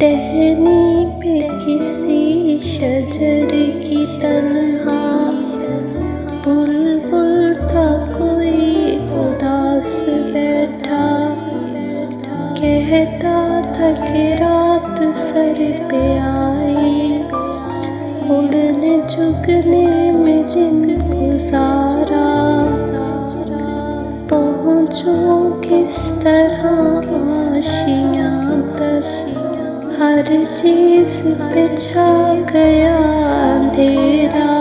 टहनी पे किसी शजर की तन्हा बुलबुल था कोई उदास बैठा, कहता था कि रात सर पे आई, उड़ने चुगने में दिन गुजारा, पहुँचूं किस तरह आशियाँ तक, हर चीज़ पे छा गया अंधेरा।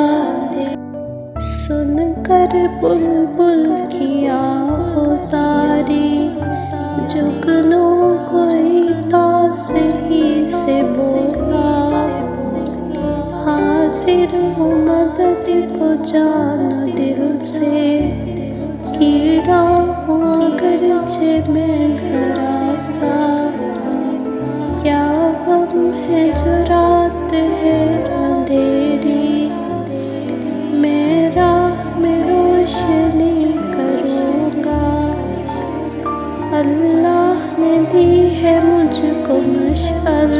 सुन कर बुलबुल की आहोज़ारी, जुगनू कोई पास ही से बोला, हाजिर हूँ मदद को जानो दिल से, कीड़ा हूँ अगरचे मैं ज़रा सा, क्या गम है जो रात है अंधेरी, मैं राह में रोशनी करूँगा, अल्लाह ने दी है मुझको मशअल,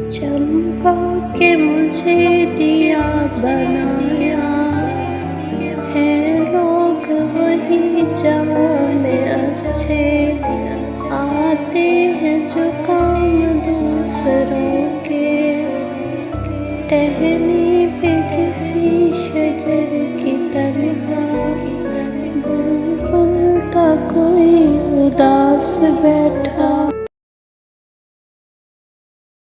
चमका के मुझे दिया बनाया है, लोग वही जहाँ में अच्छे आते हैं जो काम दूसरों के, टहनी पे किसी शजर की तन्हा बुलबुल था कोई उदास बैठा।